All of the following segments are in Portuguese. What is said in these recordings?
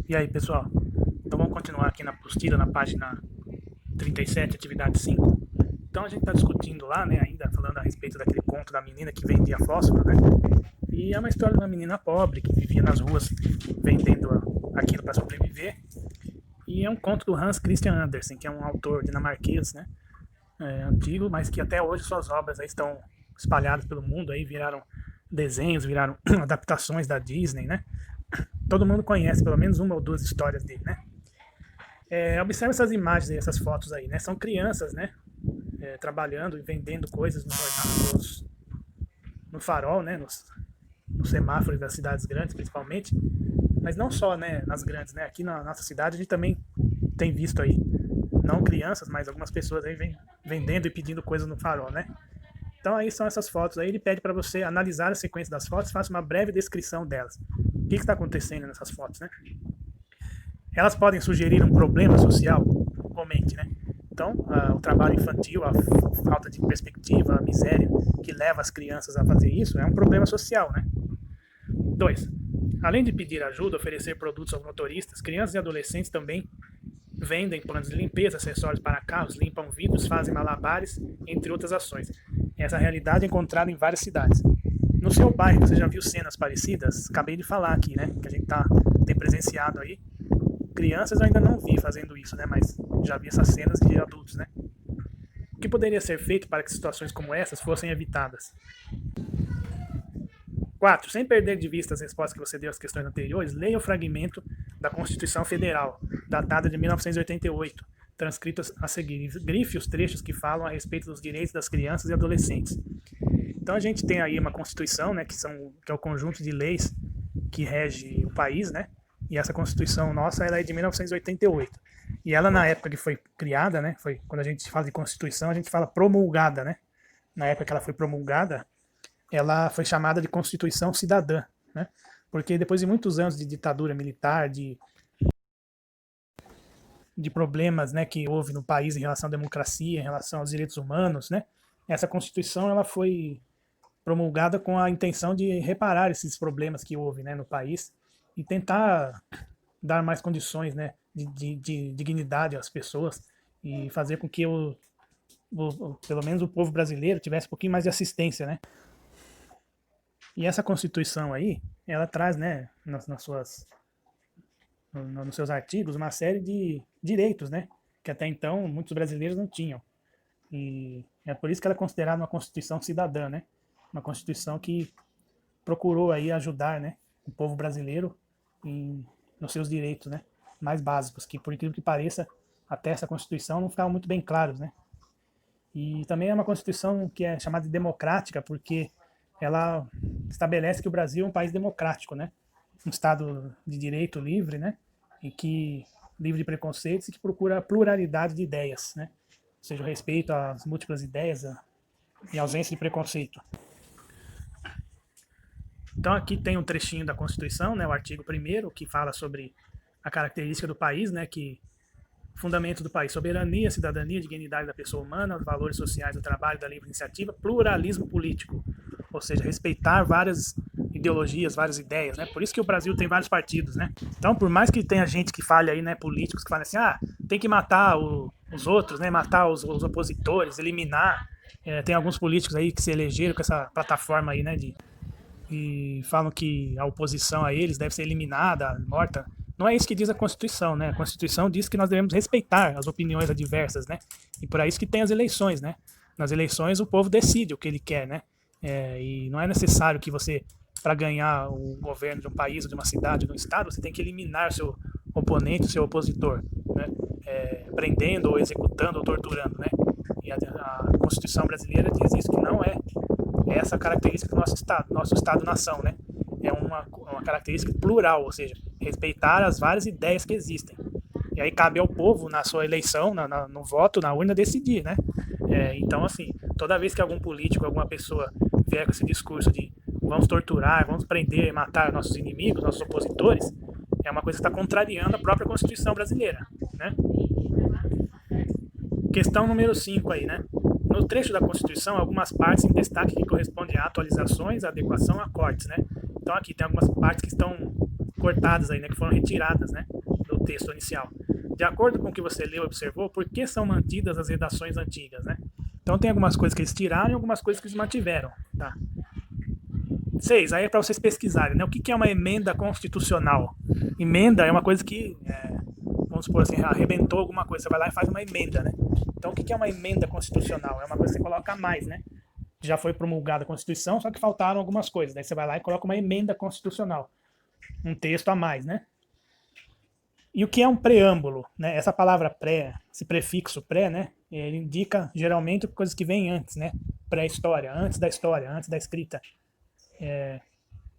E aí, pessoal? Então vamos continuar aqui na apostila, na página 37, atividade 5. Então a gente está discutindo lá, né, ainda falando a respeito daquele conto da menina que vendia fósforo, né? E é uma história de uma menina pobre que vivia nas ruas vendendo aquilo para sobreviver. E é um conto do Hans Christian Andersen, que é um autor dinamarquês, né? Antigo, mas que até hoje suas obras aí estão espalhadas pelo mundo, aí viraram desenhos, viraram adaptações da Disney, né? Todo mundo conhece pelo menos uma ou duas histórias dele, né? Observe essas imagens aí, essas fotos aí, né? São crianças, né? Trabalhando e vendendo coisas no farol, né? Nos semáforos das cidades grandes, principalmente. Mas não só, né? Nas grandes, né? Aqui na nossa cidade a gente também tem visto aí, não crianças, mas algumas pessoas aí vendendo e pedindo coisas no farol, né? Então aí são essas fotos aí, ele pede para você analisar a sequência das fotos, faça uma breve descrição delas. O que está acontecendo nessas fotos, né? Elas podem sugerir um problema social? Comente, né? Então, o trabalho infantil, a falta de perspectiva, a miséria que leva as crianças a fazer isso é um problema social, né? 2. Além de pedir ajuda, oferecer produtos aos motoristas, crianças e adolescentes também vendem planos de limpeza, acessórios para carros, limpam vidros, fazem malabares, entre outras ações. Essa realidade é encontrada em várias cidades. No seu bairro, você já viu cenas parecidas? Acabei de falar aqui, né? Que a gente tem presenciado aí. Crianças eu ainda não vi fazendo isso, né? Mas já vi essas cenas de adultos, né? O que poderia ser feito para que situações como essas fossem evitadas? 4. Sem perder de vista as respostas que você deu às questões anteriores, leia o fragmento da Constituição Federal, datada de 1988, transcritos a seguir. Grife os trechos que falam a respeito dos direitos das crianças e adolescentes. Então a gente tem aí uma Constituição, né, que é o conjunto de leis que rege o país, né? E essa Constituição nossa, ela é de 1988. E ela, na época que foi criada, né, quando a gente fala de Constituição, a gente fala promulgada, né? Na época que ela foi promulgada, ela foi chamada de Constituição Cidadã, né? Porque depois de muitos anos de ditadura militar, de problemas, né, que houve no país em relação à democracia, em relação aos direitos humanos, né? Essa Constituição ela foi promulgada com a intenção de reparar esses problemas que houve, né, no país e tentar dar mais condições, né, de dignidade às pessoas e fazer com que pelo menos o povo brasileiro tivesse um pouquinho mais de assistência, né? E essa Constituição aí, ela traz, né, nos seus artigos, uma série de direitos, né, que até então muitos brasileiros não tinham. E é por isso que ela é considerada uma Constituição cidadã, né? Uma Constituição que procurou aí ajudar, né, o povo brasileiro nos seus direitos, né, mais básicos, que por incrível que pareça, até essa Constituição não ficavam muito bem claros, né? E também é uma Constituição que é chamada de democrática, porque ela estabelece que o Brasil é um país democrático, né? Um Estado de direito livre, né? E que livre de preconceitos e que procura a pluralidade de ideias, né? Ou seja, o respeito às múltiplas ideias e a ausência de preconceito. Então aqui tem um trechinho da Constituição, né? O artigo 1º, que fala sobre a característica do país, né? Que fundamento do país: soberania, cidadania, dignidade da pessoa humana, os valores sociais do trabalho, da livre iniciativa, pluralismo político, ou seja, respeitar várias ideologias, várias ideias, né? Por isso que o Brasil tem vários partidos, né? Então, por mais que tenha gente que fale aí, né, políticos que falem assim, tem que matar os outros, né, matar os opositores, eliminar, tem alguns políticos aí que se elegeram com essa plataforma aí, né, e falam que a oposição a eles deve ser eliminada, morta. Não é isso que diz a Constituição, né? A Constituição diz que nós devemos respeitar as opiniões adversas, né? E por isso que tem as eleições, né? Nas eleições o povo decide o que ele quer, né? E não é necessário que você, para ganhar o governo de um país, ou de uma cidade, ou de um estado, você tem que eliminar o seu oponente, o seu opositor, né? Prendendo, ou executando, ou torturando, né? E a Constituição brasileira diz isso, que não é essa característica do nosso Estado-nação, né? É uma característica plural, ou seja, respeitar as várias ideias que existem. E aí cabe ao povo, na sua eleição, no voto, na urna, decidir, né? Então, assim, toda vez que algum político, alguma pessoa vier com esse discurso de vamos torturar, vamos prender, matar nossos inimigos, nossos opositores, é uma coisa que está contrariando a própria Constituição brasileira, né? Questão número 5 aí, né? No trecho da Constituição, algumas partes em destaque que correspondem a atualizações, a adequação, a cortes, né? Então aqui tem algumas partes que estão cortadas aí, né? Que foram retiradas, né? do texto inicial. De acordo com o que você leu e observou, por que são mantidas as redações antigas, né? Então tem algumas coisas que eles tiraram e algumas coisas que eles mantiveram, tá? 6, aí é para vocês pesquisarem, né? O que é uma emenda constitucional? Emenda é uma coisa que, vamos supor assim, arrebentou alguma coisa, você vai lá e faz uma emenda, né? Então o que é uma emenda constitucional? É uma coisa que você coloca a mais, né? Já foi promulgada a Constituição, só que faltaram algumas coisas. Daí você vai lá e coloca uma emenda constitucional. Um texto a mais, né? E o que é um preâmbulo, né? Essa palavra pré, esse prefixo pré, né? Ele indica geralmente coisas que vêm antes, né? Pré-história, antes da escrita.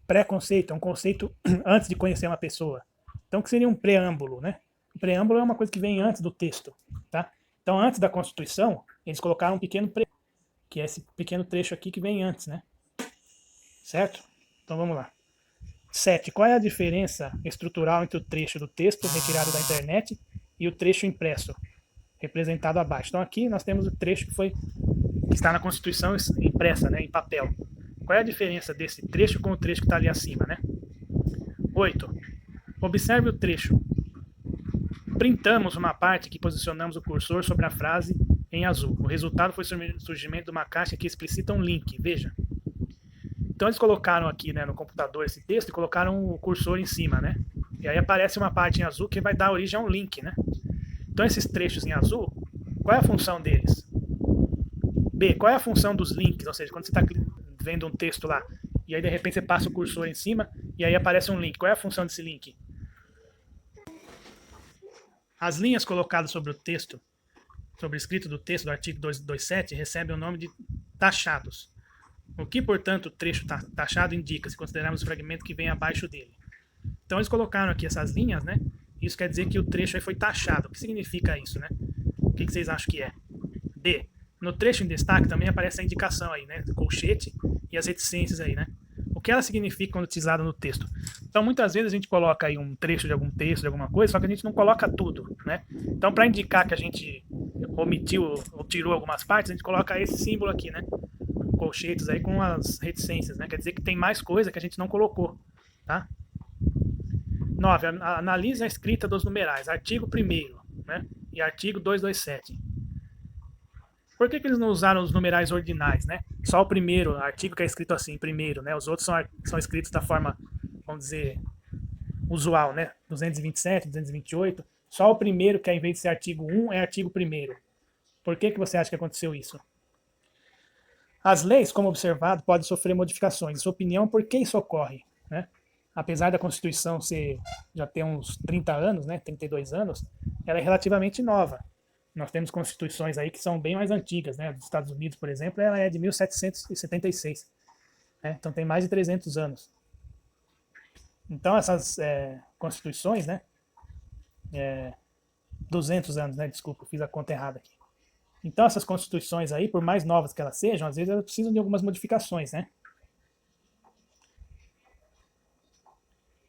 Pré-conceito, é um conceito antes de conhecer uma pessoa. Então, o que seria um preâmbulo, né? O preâmbulo é uma coisa que vem antes do texto, tá? Então, antes da Constituição, eles colocaram um pequeno preâmbulo, que é esse pequeno trecho aqui que vem antes, né? Certo? Então, vamos lá. 7. Qual é a diferença estrutural entre o trecho do texto retirado da internet e o trecho impresso, representado abaixo? Então, aqui nós temos o trecho que está na Constituição impressa, né, em papel. Qual é a diferença desse trecho com o trecho que está ali acima, né? 8. Observe o trecho. Printamos uma parte que posicionamos o cursor sobre a frase em azul. O resultado foi o surgimento de uma caixa que explicita um link. Veja. Então eles colocaram aqui, né, no computador esse texto e colocaram o cursor em cima, né? E aí aparece uma parte em azul que vai dar origem a um link, né? Então esses trechos em azul, qual é a função deles? B, qual é a função dos links? Ou seja, quando você está vendo um texto lá e aí de repente você passa o cursor em cima e aí aparece um link. Qual é a função desse link? As linhas colocadas sobre o texto, sobre o escrito do texto do artigo 227, recebem o nome de taxados. O que, portanto, o trecho taxado indica, se considerarmos o fragmento que vem abaixo dele? Então, eles colocaram aqui essas linhas, né? Isso quer dizer que o trecho aí foi taxado. O que significa isso, né? O que vocês acham que é? D. No trecho em destaque também aparece a indicação aí, né? Do colchete e as reticências aí, né? O que ela significa quando utilizada no texto? Então, muitas vezes a gente coloca aí um trecho de algum texto, de alguma coisa, só que a gente não coloca tudo, né? Então, para indicar que a gente omitiu ou tirou algumas partes, a gente coloca esse símbolo aqui, né? Colchetes aí com as reticências, né? Quer dizer que tem mais coisa que a gente não colocou, tá? 9. Analise a escrita dos numerais, artigo 1º, né? E artigo 227. Por que eles não usaram os numerais ordinais, né? Só o primeiro artigo que é escrito assim, primeiro, né? Os outros são escritos da forma, vamos dizer, usual, né? 227, 228. Só o primeiro, que ao invés de ser artigo 1, é artigo 1º. Por que você acha que aconteceu isso? As leis, como observado, podem sofrer modificações. Em sua opinião, por que isso ocorre, né? Apesar da Constituição já ter uns 30 anos, né, 32 anos, ela é relativamente nova. Nós temos constituições aí que são bem mais antigas, né? Dos Estados Unidos, por exemplo, ela é de 1776. Né? Então tem mais de 300 anos. Então essas constituições, né? 200 anos, né? Desculpa, fiz a conta errada aqui. Então essas constituições aí, por mais novas que elas sejam, às vezes elas precisam de algumas modificações, né?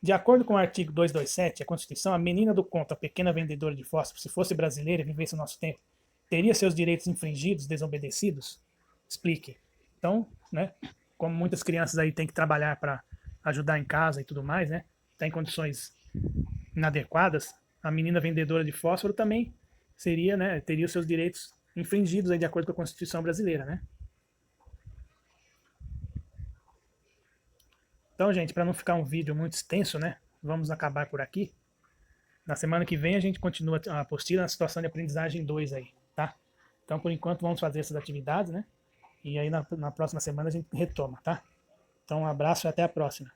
De acordo com o artigo 227, a Constituição, a menina do conto, a pequena vendedora de fósforo, se fosse brasileira e vivesse no nosso tempo, teria seus direitos infringidos, desobedecidos? Explique. Então, né, como muitas crianças aí têm que trabalhar para ajudar em casa e tudo mais, né, está em condições inadequadas, a menina vendedora de fósforo também seria, né, teria os seus direitos infringidos aí de acordo com a Constituição brasileira, né? Então, gente, para não ficar um vídeo muito extenso, né, vamos acabar por aqui. Na semana que vem a gente continua a apostila na situação de aprendizagem 2 aí, tá? Então, por enquanto, vamos fazer essas atividades, né? E aí na próxima semana a gente retoma, tá? Então, um abraço e até a próxima.